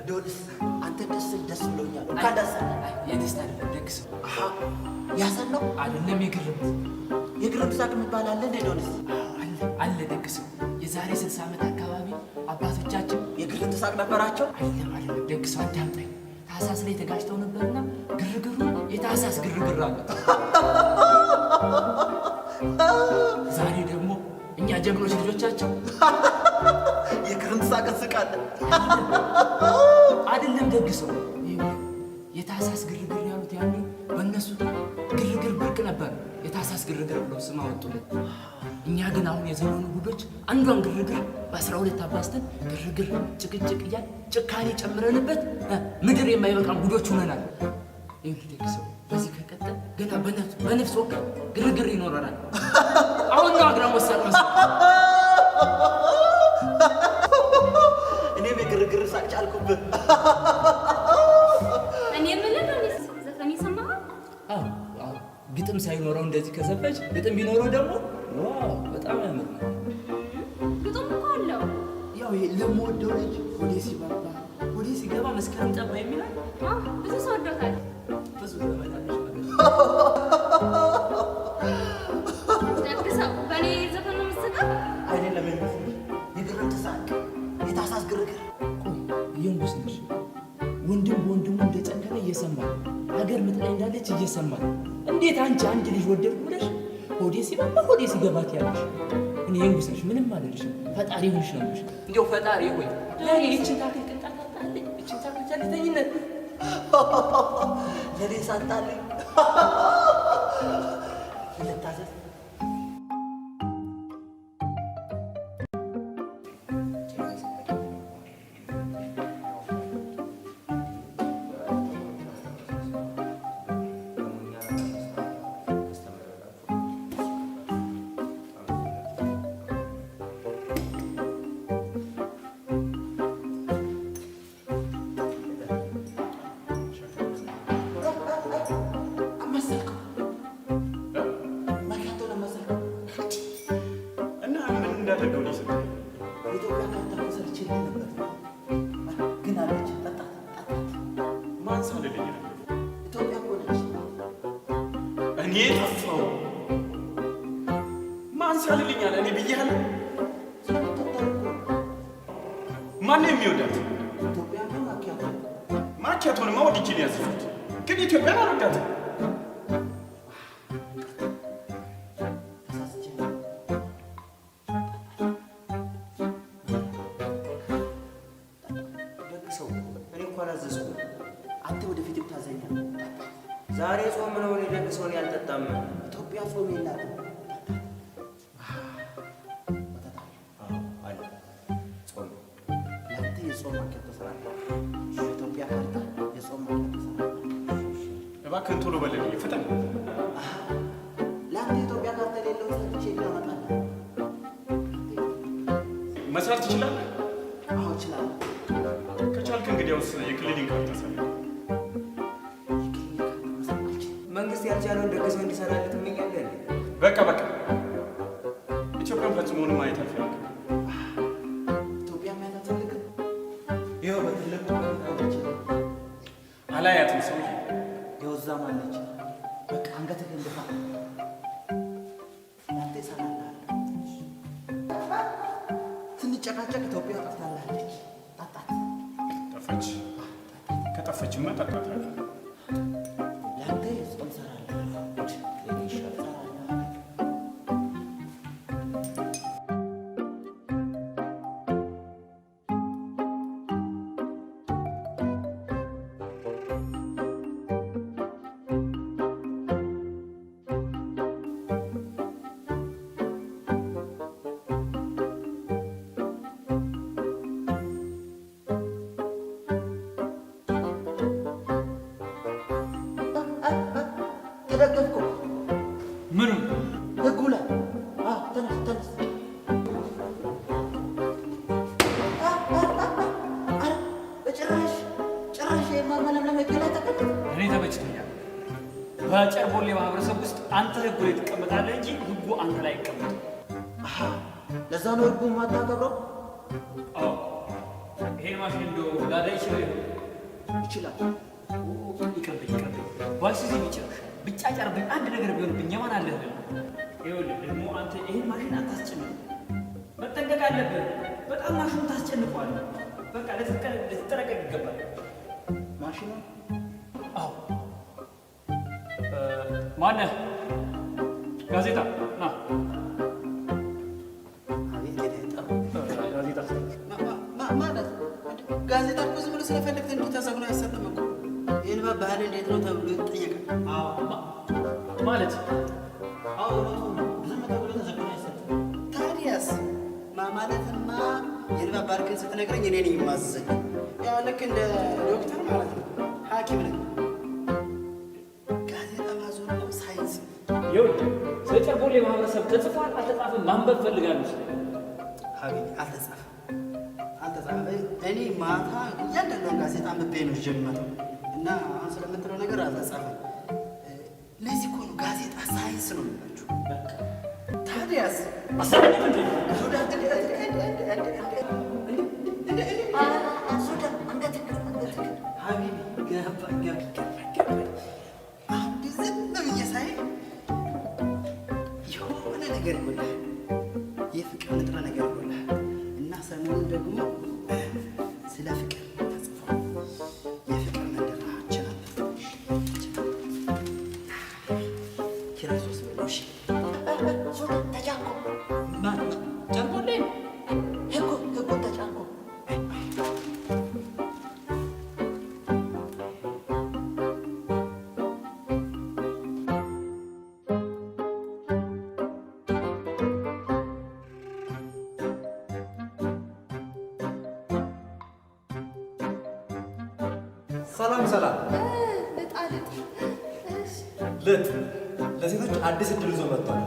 ዶንስ አንተ ደስ ብሎኛል። እንኳን ደስ አለህ። የደስታ አይደለም ደግስ። አሃ ያሰን ነው አይደለም የግርምት ሳቅ የሚባል አለ እንዴ ዶንስ? አለ ደግስ። የዛሬ 60 ዓመት አካባቢ አባቶቻችን የግርምት ሳቅ ነበራቸው። አይደለም ደግስ። አዳምጠኝ። ታህሳስ ላይ ተጋጭተው ነበርና ግርግሩ የታህሳስ ግርግር አለ። ዛሬ ደግሞ እኛ ጀግኖች ልጆቻቸው የግርምት ሳቅ እንስቃለን። አይደለም ደግሰው። የታህሳስ ግርግር ያሉት ያኔ በእነሱ ግርግር ብርቅ ነበር። የታህሳስ ግርግር ብለው ስም አወጡለት። እኛ ግን አሁን የዘመኑ ጉዶች አንዷን ግርግር በ12 አባዝተን ግርግር ጭቅጭቅ እያል ጭካኔ ጨምረንበት ምድር የማይበቃን ጉዶች ሆነናል። ይኸውልህ ደግሰው በዚህ ከቀጠል ገና በነፍስ ወከፍ ግርግር ይኖረናል። አሁን ነው አግራሞት ሳቅ መስል እኔም የግርግር ሳቅ ቻልኩብህ። እኔ የምልህ ዘፈን ይሰማሃል? አዎ ግጥም ሳይኖረው እንደዚህ ከዘፈች ግጥም ቢኖረው ደግሞ ዋው በጣም ያምር ነው። ግጥም እኮ አለው። ያው ለምወደው ልጅ ወዴ ሲባባ ወዴ ሲገባ መስከረም ጠባ የሚላል ብዙ ሰው ወዶታል። ብዙ ዘመናለች ደግሰው በእኔ ዘፈን ነው የምትስቀው? አይደለም የግርምት ሳቅ የታህሳስ ግርግር። የንጉስ ነሽ ወንድም በወንድሙ እንደጨከነ እየሰማ ሀገር ምጥ ላይ እንዳለች እየሰማ እንዴት አንቺ አንድ ልጅ ወደድኩ ብለሽ ሆዴ ሲባባ ሆዴ ሲገባት ያለሽ? እኔ የንጉስ ነሽ ምንም አልልሽም። ፈጣሪ ሆንሽ ነው ልሽ እንዲያው ፈጣሪ ሆይ ለኔ ይህችን ታክል ቅንጣት ታጣልኝ። ይህችን ታክል ቸልተኝነት ለኔ ሳታልኝ ልታዘዝ ማንሳልልኛል እኔ ብያለሁ። ማነው የሚወዳት? ማኪያቶንማ ወድጄ ነው ያዘዝኩት፣ ግን ኢትዮጵያን አልወዳትም። ደግሰው እኔ እኮ አላዘዝኩም። አንተ ወደፊት ታዘኛል። ዛሬ ጾም ነው። እኔ ደግሰውን ያልጠጣም። ኢትዮጵያ ጾም የላትም። እባክህን ቶሎ በለኝ ፍጠን። ለአንተ የኢትዮጵያ ካርታ የሌለው ሰጥቼ ይለመጣል። መስራት ትችላለህ? አዎ እችላለሁ። ከቻልክ እንግዲያውስ የክሊኒክ ካርታ ሰራ። መንግስት ያልቻለውን ደግሰው እንዲሰራልህ ትመኛለህ? በቃ ኢትዮጵያን ፈጽሞን ማየት አልፈልግም። ኢትዮጵያ ማየት አልፈልግም። ይኸው በትልቅ አለች። አላያትም ሰውዬ የወዛም አለች። በቃ አንገትህ እንድፋ እናንተ ይሰራልሃለሁ። ስንጨቃጨቅ ኢትዮጵያ ጠፍታለች። ጠጣት። ጠፋች። ከጠፈችማ ጠጣታለሁ። ለአንተ ጾም እሰራለሁ። ይሻል እሰራለሁ። ተደገፍኩ። ምኑ ህጉ ላይ ተነስ። ጭራሽ የማመለምለም ህግ ላይ ተቀደም። እኔ ተመችቶኛል። በጨርቦሌ ማህበረሰብ ውስጥ አንተ ህጉ ላይ ትቀመጣለህ እንጂ ህጉ አንተ ላይ አይቀመጥም። ለዛ ነው ህጉ የማታከብረው? አዎ ይሄን ማሽን እንደው ላዳ ይችላል ይቅርብኝ ባይሲዚ ይችላል ብጫጫርብኝ አንድ ነገር ቢሆንብኝ የማን አለህ? ይኸውልህ ደግሞ አንተ ይሄን ማሽን አታስጨንቅ፣ መጠንቀቅ አለብህ። በጣም ማሽኑ ታስጨንቀዋለህ። በቃ ልትጠነቀቅ ይገባል። ማሽኑ? አዎ ማነህ? ጋዜጣ ና። ማለት ጋዜጣ እኮ ዝም ብሎ ስለፈለግህ እንዲህ ተዘግኖ አይሰጥም እኮ። የንባብ ባህል እንዴት ነው ተብሎ ይጠየቃል። ማለት ዝም ተብሎ ተዘግኖ አይሰጥም። ታዲያስ ማለትማ የንባብ ባህልህን ስትነግረኝ እኔ ነኝ የማዘዘኝ። ያው ልክ እንደ ዶክተር ማለት ነው፣ ሐኪም ነኝ። ጋዜጣ ማዞር ነው ሳይንስ። ይኸውልህ ስለ ጨርቦሌ ማህበረሰብ ተጽፏል አልተጻፈም ማንበብ ፈልጋለሁ። ሐቢቢ አልተጻፈም። እኔ ማታ እያንዳንዱን ጋዜጣ አንብቤ ነው ጀመረው እና አሁን ስለምትለው ነገር አልተጻፈም። ለዚህ እኮ ነው ጋዜጣ ሳይንስ ነው የሚላችሁ። ታዲያስ የሆነ ነገር ይጎላል፣ የፍቅር ንጥረ ነገር ይጎላል እና ሰሞኑን ደግሞ ስለ ፍቅር ተጽፏል። የፍቅር መንደራችን አለ ኪራሶስ ብሎሽ ተጫንቆ ማለት ጨንቆሌ ህጉ ተጫንቆ ሰላም ልጥ ለሴቶች አዲስ እድል ይዞ መጥቷል።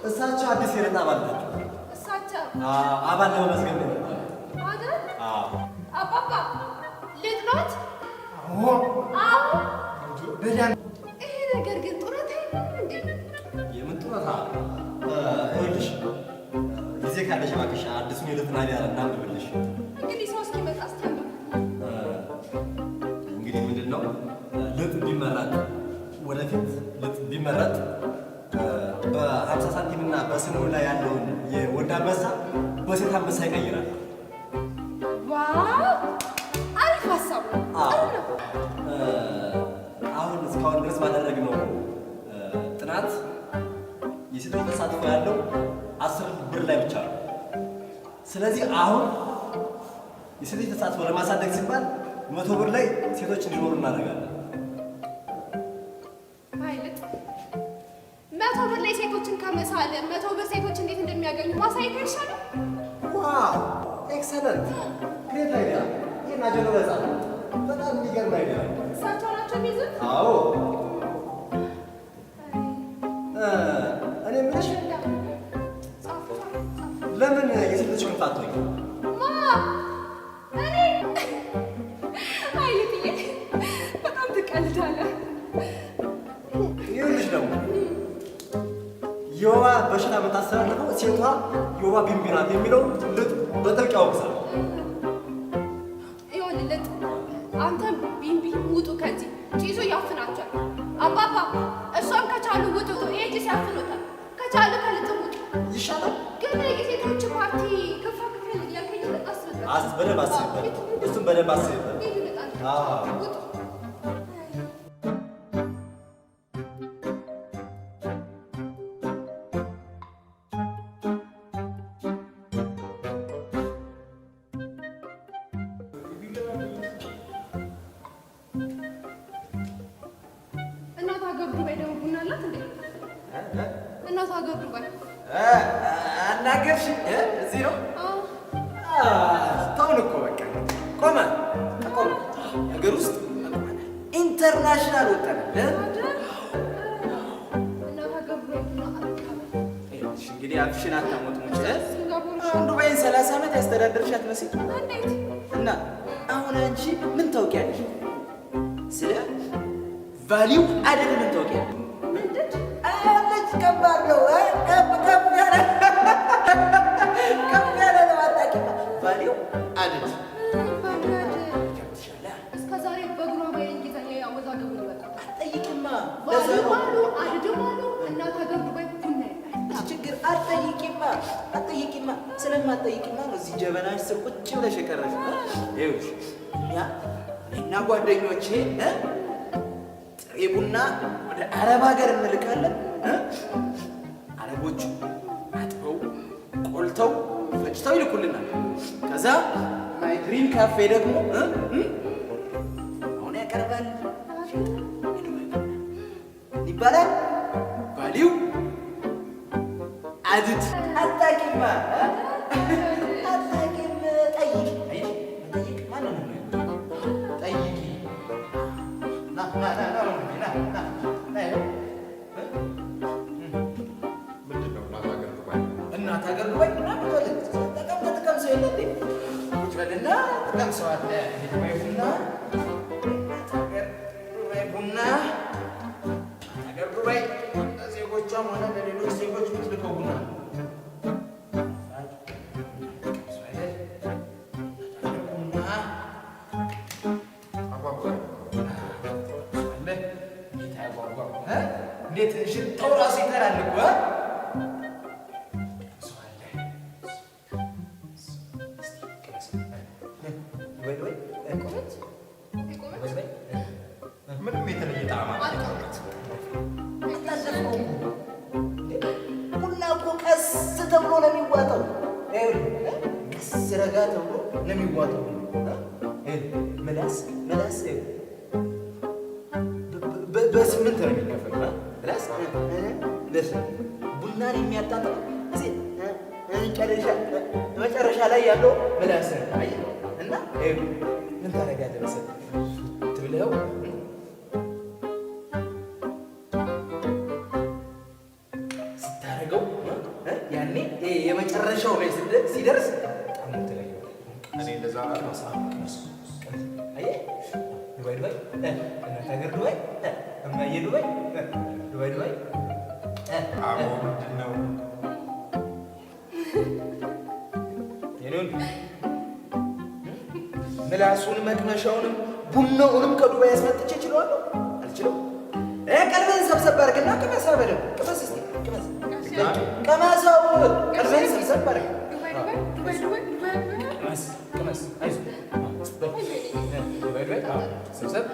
እሳቸው አዲስ የረጣ አባል ናቸው። አባል ለመመዝገብ ነው አባባ ልጥ ናት። ይሄ ነገር ግን ጡረታ እንዴ? የምን ጡረታ? ይኸውልሽ ጊዜ ካለሽ እባክሽ አዲሱን የልጥና ዲያ እናንብብልሽ። እንግዲህ ሰው እስኪመጣ አስተምር። እንግዲህ ምንድን ነው ልጥ ቢመረጥ ወደፊት ልጥ ቢመረጥ በ50 ሳንቲም እና በስንው ላይ ያለውን የወንድ አንበሳ በሴት አንበሳ ይቀይራል። ዋው አሪፍ ሀሳብ ነው። አሁን እስካሁን ድረስ ባደረግነው ጥናት የሴቶች ተሳትፎ ያለው 10 ብር ላይ ብቻ ነው። ስለዚህ አሁን የሴቶች ተሳትፎ ለማሳደግ ሲባል 100 ብር ላይ ሴቶች እንዲኖሩ እናደርጋለን። አይልጥ 100 ብር ላይ ሴቶችን ከመሳለ 100 ብር ሴቶች እንዴት እንደሚያገኙ ማሳየት አይሻልም? ዋው ኤክሰለንት ግሬት አይዲያ። ይህን አጀሎ በዛ በጣም የሚገርም አይዲያ። እሳቸው ናቸው የሚይዙት? አዎ እኔ የምልሽ ለምን የሴቶች ክንፍ አትሆኝ? እኔ አይልጥዬ በጣም ትቀልዳለህ። ይኸውልሽ ደግሞ የወባ በሽታ የምታስተላልፈው ሴቷ የወባ ቢንቢ ናት የሚለው ልጥ በጥልቅ ያወግዛል። ይኸውልህ ልጥ አንተም ቢንቢ ውጡ ከዚህ ጭሱ ያፍናቸዋል። አባባ እሷም ከቻሉ ውጡ። ይሄ ጭስ ያፍኖታል። ከቻሉ ከልጥም ውጡ ይሻላል። ግን የሴቶች ፓርቲ ክፋ ክፍል እያልከኝ በደንብ አስብበት። እሱም በደንብ አስብበት። ውጡ። እናት ሀገር ዱባይ ደግሞ ቡና አላት እንዴ? እናት ሀገር ዱባይ አናገርሽ እዚህ ነው። ታውን እኮ በቃ ቆመ ሀገር ውስጥ ኢንተርናሽናል ወጣን። እናት ሀገር ዱባይ ቡና እንግዲህ አፍሽን አታሞት ሙጭ ዱባይን 30 ዓመት ያስተዳደርሻት መስል እንዴት እና አሁን አንቺ ምን ታውቂያለሽ? ስለ ቫሊው አደድ ምን ታውቂያለሽ? አለች ከባድ ነው። ከፍ ያለ ነው አታውቂም። ቫሊው አደድ እስከ ዛሬ በጉራማይሌ እንግሊዝኛ ያወዛገቡ ነበር። አትጠይቂማ። ቫሊው አሉ አደድም አሉ። እናት ሀገር ዱባይ ቡና ችግር አትጠይቂማ። ስለማትጠይቂማ ነው እዚህ ጀበናሽ ስር ቁጭ ብለሽ የቀረሽ። ይኸውልሽ እኛ ጓደኞቼ ጥሬ ቡና ወደ አረብ ሀገር እንልካለን። አረቦቹ አጥበው ቆልተው ፈጭተው ይልኩልናል። ከዛ ማይ ድሪም ካፌ ደግሞ አሁን ያቀርባል ይባላል። ቫሊው አድድ አታውቂማ። አታውቂም። ጠይቂ። መጠየቅ ማንን ነው? ጠይቂ። ና ምንድን ነው እናት ሀገር ዱባይ ምናምን ተቀምሰው የለ እንዴ? ቁጭ በልና ትቀምሰዋለህ። ዱባይ ቡና እናት ሀገር ዱባይ ቡና ሀገር ዱባይ ዜጎቿም ሆነ ለሌሎች ዜጎች የምትልከው ቡና እንዴት ሽታው ራሱ ይቀራል እኮ ምንም የተለየ ጣዕም ቡና እኮ ቀስ ተብሎ ነው የሚዋጠው። ቀስ ረጋ ተብሎ ነው የሚዋጠው። ምላስ በስምንት ነው የሚከፈለው። ምላስ ቡናን የሚያጣጥም መጨረሻ ላይ ያለው ምላስ እና ምን ታደርጋለህ መሰለህ ትብለው ስታደርገው ያኔ የመጨረሻው ላይ ሲደርስ ጣሙ ትለየዋለህ። እኔ እንደዛ አየህ ዱባይ እናት ሀገር ዱባይ እማዬ ዱባይ ምንድን ነው ምላሱን መቅመሻውንም ቡናውንም ከዱባይ ያስመጥቼ እችለዋለሁ? አልችለው። ቀልበን ሰብሰብ አድርግና ቅመሰው በደምብ ቅመስ። እስኪ ቅመሰው። ቀልበን ሰብሰብ አድርግ። ቅመስ። አይዞህ ሰብሰብ።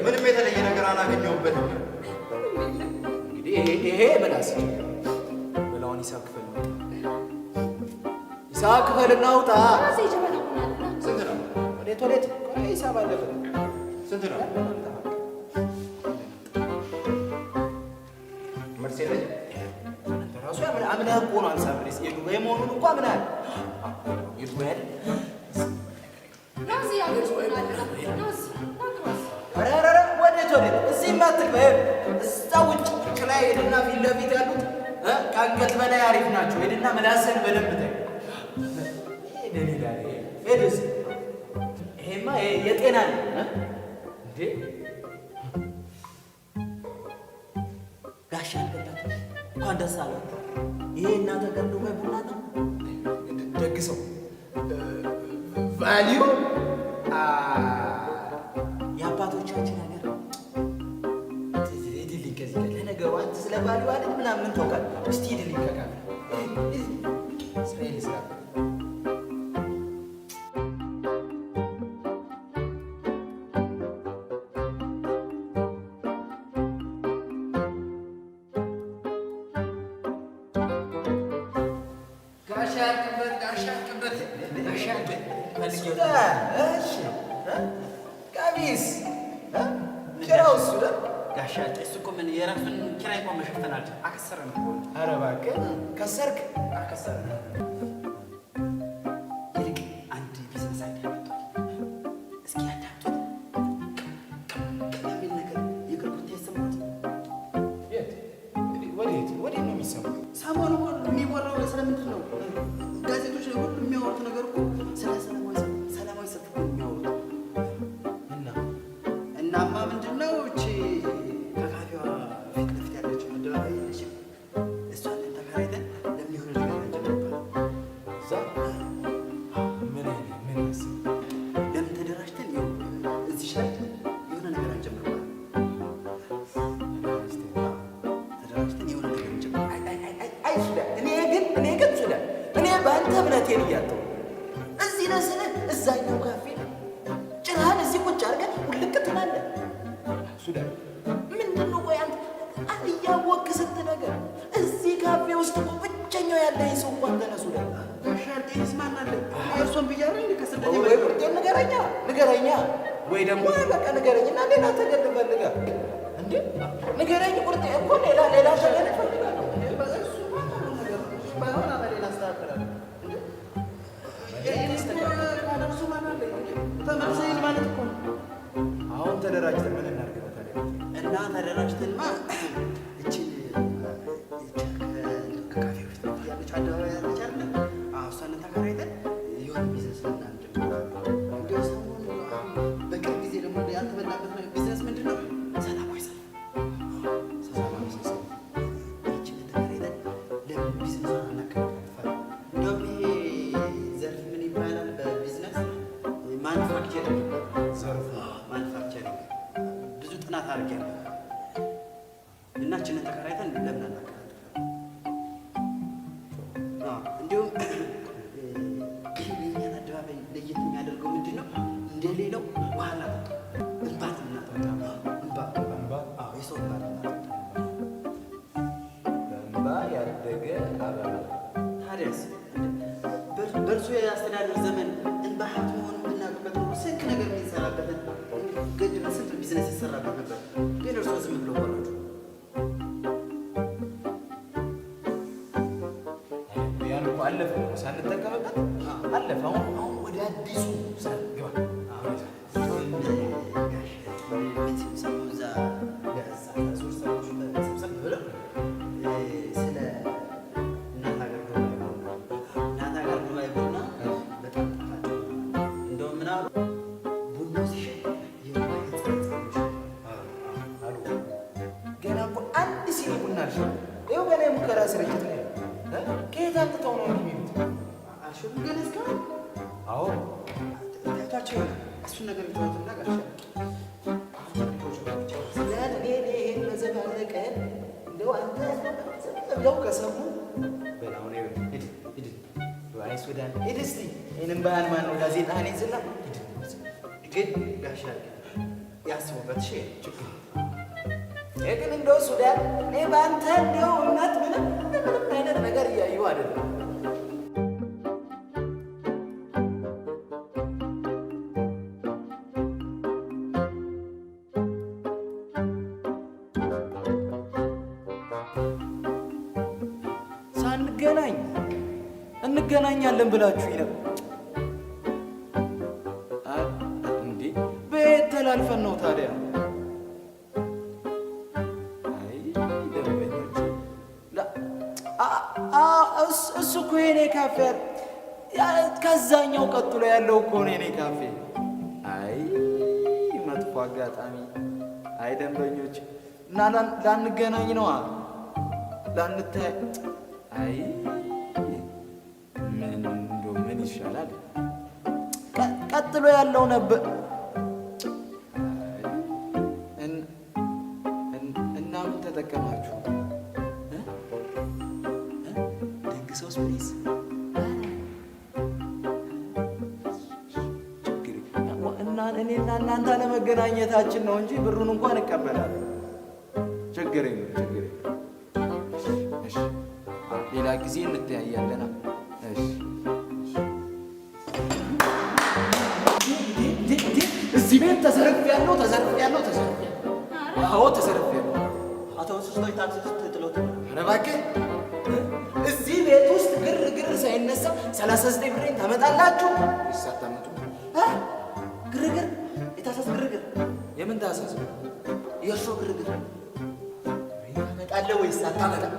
ምንም የተለየ ነገር አላገኘሁበትም። እንግዲህ ይሄ ምላስ በላውን ሂሳብ ክፍል ነው። ሂሳብ ክፍል እናውጣ። ስንት ነው? ወዴት ሂሳብ አለበት። ስንት ነው? መልስ የለኝም። አንተ ራሱ አምነህ እኮ ነው አንሳብሬስ የዱባይ መሆኑን እኮ አምነሃል። የዱባይ አይደል? ኧረ ወዴት እዚህማ አትግባ። እዛ ውጭ ላይ ሄድና ፊት ለፊት ያሉት ከአንገት በላይ አሪፍ ናቸው። ሄድና ምላስህን በደንብ ታይ። ይሄማ የጤና ነው እንዴ? ጋሻ አልበላት እንኳን ደስ አለ። ይሄ እናት ሀገር ዱባይ ቡና ነው። ደግሰው ቫሊዩ የአባቶቻችን ሀገር ሂድልኝ ከዚህ ጋር ለነገሩ አንተ ስለ ቫሊዩ አይደል ምናምን ታውቃለህ። እስቲ ሂድልኝ ከካለ እስራኤል ስራ ቀሚስ ኪራይ እሱ ጋሻ እሱ እኮ ምን የራሱን ኪራይ እንኳን መሸፈን አልቻለም። አከሰረን እኮ። ኧረ እባክህ ከሰርክ አከሰረን። ይልቅ አንድ ቢዝነስ አይዲያ መጥቷል። እስኪ ያዳምጡት። የሚል ነገር የእግር ጉዳይ የሰማሁት ወዴት ነው የሚሰማው? ሰሞኑን የሚወራው ስለምንድን ነው? ጋዜጦች ላይ ሁሉ የሚያወሩት እውነቴን እያጠው እዚህ ለስልህ እዛኛው ካፌ ጭራህን እዚህ ቁጭ አድርገህ ውልቅ ትላለህ። ሱዳን ምንድን ነው ቆይ አንተ እያወቅህ ስንት ነገር እዚህ ካፌ ውስጥ እኮ ብቸኛው ያለህ ሰው እንኳን ተነሱ ሱዳን ሻርጤንስ ማን አለ? እርሶን ብያለሁ እንደ ከስደት ወይ ቁርጤን ንገረኛ ወይ ደግሞ በቃ ንገረኝና ሌላ ተገድ ፈልጋ እንዴ ንገረኝ። ቁርጤ እኮ ሌላ ተገድ ፈልጋ ነው ባይሆን አበሌላ አስተካክላለሁ። እሱ ማን አለ? ተመልሰኝ ማለት እኮ ነው። አሁን ተደራጅተን ምን እናድርግ ነው ታዲያ? እና ተደራጅተንማ እቺን ከካፌ ውስጥ ያለች አደባባይ ያለች አይደል? እሷን ተከራይተን የሆነ ቢዝነስ እናድርግ። እንዲያው ሰሞኑን በቅርብ ጊዜ ደግሞ ያልተበላበት ቢዝነስ ምንድን ነው? ሰላማዊ ሰልፍ። ሰላማዊ ሰልፍ እቺን ተከራይተን ለምን ቢዝነስ አናካሂድም? እንደውም ይሄ ዘርፍ ምን ይባላል በቢዝነስ? ማኑፋክቸሪንግ ይባላል ዘርፉ። ማኑፋክቸሪንግ ብዙ ጥናት አድርጌያለሁ እና እችንን ተከራይተን ለምን አናካሂድም? እንዲሁም የእኛን አደባባይ ለየት የሚያደርገው ምንድን ነው? እንደሌላው ውሃ እናጠጣ፣ እንባት እናጠጣ። የሰው እንባ እናጠጣ። በእንባ ያደገ አበባ። ታዲያስ በእርሱ የአስተዳደር ዘመን እንባ ሀብት መሆኑን ብናውቅበት ኖሮ ስንት ነገር የሚሰራበትን ገድል ስንት ቢዝነስ ይሰራበት ነበር። ግን እርሶ ዝም ብለው ወረዱ። አለፈ ሳንጠቀምበት አለፈ። አሁን ወደ አዲሱ ግባ። ስለ እናት ሀገር ዱባይ ቡና በጣም ጣፋጭ እንደውም ምን አሉ? ቡናው ሲሸጥ አሉ። ገና እኮ አንድ ሲኒ ቡና አልሽ። ይኸው ገና የሙከራ ስርጭት ነው። ከየት አምጥተው ነው የሚሉት? አልሽም ግን እስካሁን አዎ ታቸው ይሆናል። እሱን ነገር የተወትና ጋሻ ይሄን መዘባለቀ እንደው አንተ ብለው ከሰሙ በላሁን ሂድ አይ ሱዳን ሂድ እስቲ ይህንም ባህል ማን ነው ጋዜጣህን ይዝና ግን ጋሻ ያስቡበት ችግር ግን እንደው ሱዳን እኔ በአንተ እንደው እውነት ምንም አይነት ነገር እያዩ አይደለም። ሳንገናኝ እንገናኛለን ብላችሁ ነበር እንዴ? በየት ተላልፈን ነው ታዲያ? እሱ እኮ የኔ ካፌ ከዛኛው ቀጥሎ ያለው እኮ ነው የኔ ካፌ። አይ መጥፎ አጋጣሚ። አይ ደንበኞች እና ላንገናኝ ነዋ ላንታይ። አይ ምን ይሻላል? ቀጥሎ ያለው ነበር እና ምን ተጠቀማችሁ? ደግሰውስ ፕሊዝ እኔና እናንተ ለመገናኘታችን ነው እንጂ ብሩን እንኳን እቀበላለሁ። ችግር የለም። እሺ ሌላ ጊዜ እንተያያለና። እሺ እዚህ ቤት ተዘርፌያለሁ። አዎ ተዘርፌያለሁ። አቶ ወስዶይ ታክሲ ውስጥ ጥሎት ነው። ኧረ እባክህ እዚህ ቤት ውስጥ ግርግር ሳይነሳ 39 ብሬን ታመጣላችሁ? ይሳታመጡ ግርግር የታሳስ ግርግር የምን ታሳስ? የእርሶ ግርግር ታመጣለህ ወይስ አታመጣም?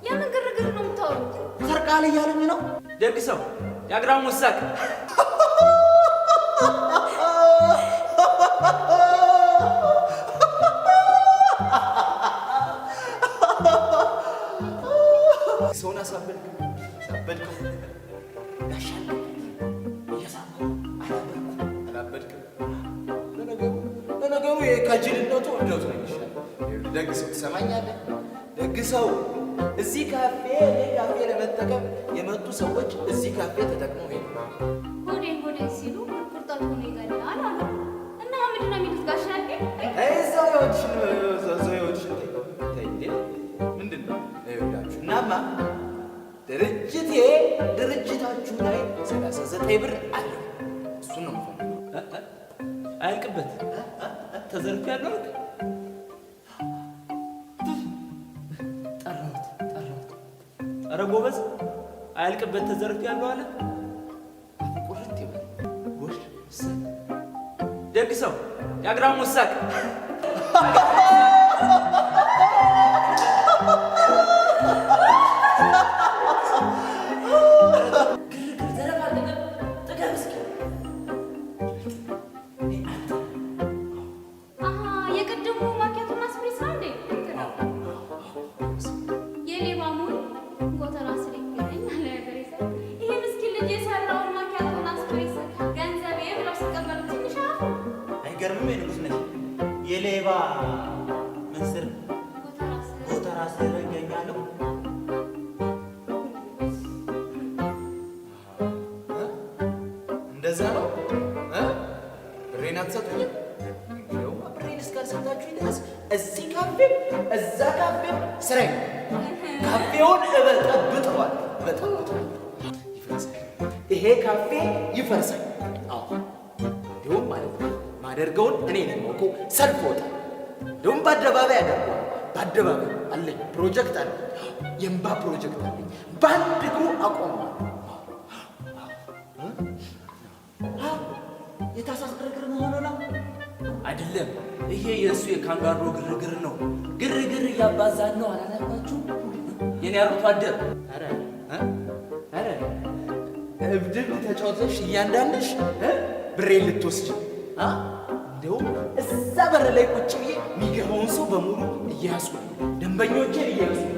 የምን ግርግር ነው የምታወሩት? ሰርቃል እያለኝ ነው። ደግ ሰው የአግራሙ ሳቅ ሰውን አሳበድከው ጋሻል እየሳምኩ አላበድክም። ለነገሩ የካጅልነቱ እብደቱ ነው ይሻል። ደግ ሰው ትሰማኛለህ? ደግ ሰው እዚህ ካፌ ለመጠቀም የመጡ ሰዎች እዚህ ካፌ ተጠቅመው ሄዱ። ሆዴን ሲሉ ቁርጠት ሆኖ ይገላል አሉ እና ምንድን ነው የሚሉት ጋሽ ናልኬ? እዛው ይኸውልሽን ምንድን ነው ይኸውላችሁ። እናማ ድርጅታችሁ ላይ 39 ብር አለ። እሱን ነው የምፈልገው። አያልቅበት ተዘርፍ ያለው ጠራሁት። ኧረ ጎበዝ አያልቅበት ተዘርፍ ያለው አለ። ቁርጥ ይበል ጎሽ። ደግ ሰው የአግራሞት ሳቅ የሌባ ምስር ጎተራ ስር ይገኛለሁ። እንደዛ ነው። ብሬን አትሰጡኝም? እንግዲያውማ ብሬን እስካልሰጣችሁኝ ድረስ እዚህ ካፌም እዛ ካፌም ስራዬ ካፌውን እበጠብጠዋል። ይሄ ካፌ ይፈርሳል። እንዲሁም ማለት ነው ማደርገውን እኔ ነኝ የማውቀው። ሰልፍ ወጣል። እንዲሁም በአደባባይ ያደርገዋል። በአደባባይ አለኝ ፕሮጀክት አለ፣ የእምባ ፕሮጀክት አለኝ። በአንድ እግሩ አቆመዋል። የታሳስ ግርግር መሆኑ ነው አይደለም። ይሄ የእሱ የካንጋሮ ግርግር ነው። ግርግር እያባዛን ነው አላላባችሁ? የኔ አርብቶ አደር እብድብ ተጫውተሽ እያንዳንድሽ ብሬን ልትወስጂ እንዲሁም እዛ በር ላይ ቁጭ ብዬ የሚገባውን ሰው በሙሉ እያያዝኩ ደንበኞቼን እያያዝኩ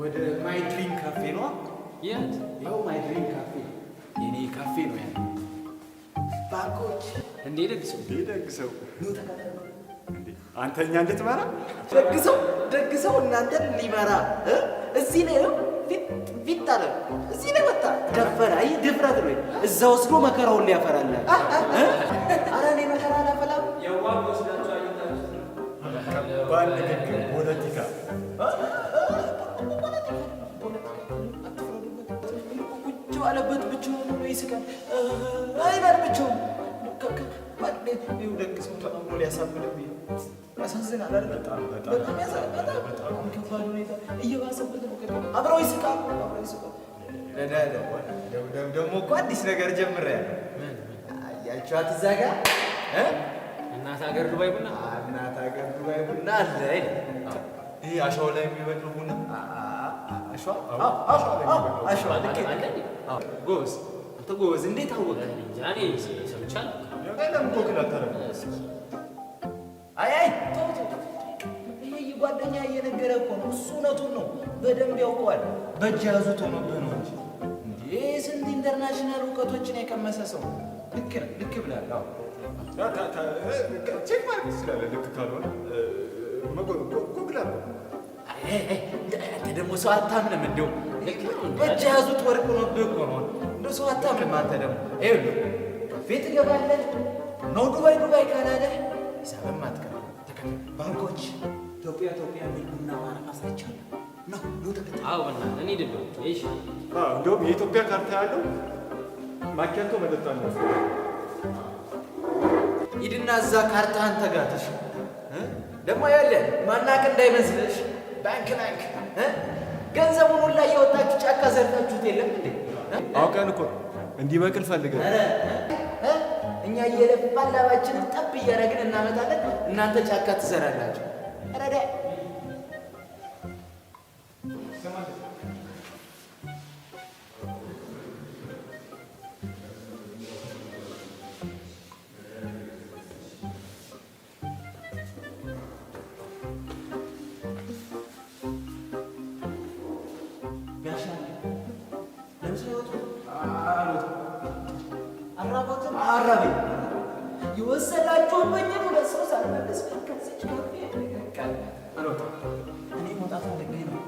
ወደ ማይ ድሪም ካፌ ነው። የት? ይኸው ማይ ድሪም ካፌ የኔ ካፌ ነው ያለ። ባንኮች እንዴ ደግ ሰው አንተ እኛ እንድትመራ ደግ ሰው እናንተን ሊመራ እዚህ ላይ ነው ፊት አለ። እዚህ ላይ ወጣ ደፈረ። አይ ድፍረት ነው። እዛ ወስዶ መከራውን ሊያፈራል። ኧረ እኔ መከራ አላፈላም። የዋህ ወስዳችሁ አይታችሁት ነው። ባንግግር ፖለቲካ አለበት ብቻውን ነው ይስቃል። አይበር ብቻውን ደግ ሰው ተአምሮ ሊያሳብድብኝ ነው። ያሳዝናል አይደል? በጣም ከባድ ሁኔታ እየባሰበት ነው። አብረው ይስቃል። ደግሞ እኮ አዲስ ነገር ጀምሬያለሁ። አያችኋት እዛ ጋር እናት ሀገር ዱባይ ቡና አለ። ይሄ አሸዋ ላይ የሚበቅል ቡና አሸዋ ልክ ጎበዝ። አንተ ጎበዝ እንዴት አወቀ? እኔ ሰምቻለሁ። አይ ይሄ ጓደኛ እየነገረ እኮ ነው። እሱ እውነቱን ነው፣ በደንብ ያውቀዋል። በእጅ ያዙት ሆኖብህ ነው እንጂ ይሄ ስንት ኢንተርናሽናል እውቀቶችን የቀመሰ ሰው። ልክ ብላለህ። ቼክ ማድረግ ትችላለህ። ልክ ካልሆነ ጉግል አለ። አንተ ደግሞ ሰው አታምንም። እንደው በእጅ ያዙት ወርቅ ሆኖብህ እኮ ነው። እንደው ሰው አታምንም አንተ ደግሞ። ይኸውልህ ካፌ ትገባለህ ነው ዱባይ ካላለ ሂሳብም አትከፍልም። ባንኮች ኢትዮጵያ የሚል ቡና ማረፍ አይቻልም ነው ተከታይ። በእናትህ እኔ አይደለሁም። እሺ እንደውም የኢትዮጵያ ካርታ ያለው ማኪያቶ መጠጣ ነው። ሂድና እዛ ካርታህን ተጋተሽ ደግሞ ያለ ማናቅ እንዳይመስልሽ። ባንክ ገንዘቡን ሁላ እየወጣችሁ ጫካ ዘርታችሁት የለም እንዴ? አውቀን እኮ እንዲበቅል ፈልገን እኛ እየለፋን ላባችንን ጠብ እያደረግን እናመጣለን። እናንተ ጫካ ትዘራላችሁ። ረዳ ምንም ሳይወጡ አራቦትም አራበኝ የወሰዳችሁብኝን ሁለት ሰው ሳልመልስ ከዚች ካፌ እኔ መውጣት አለብኝ ነው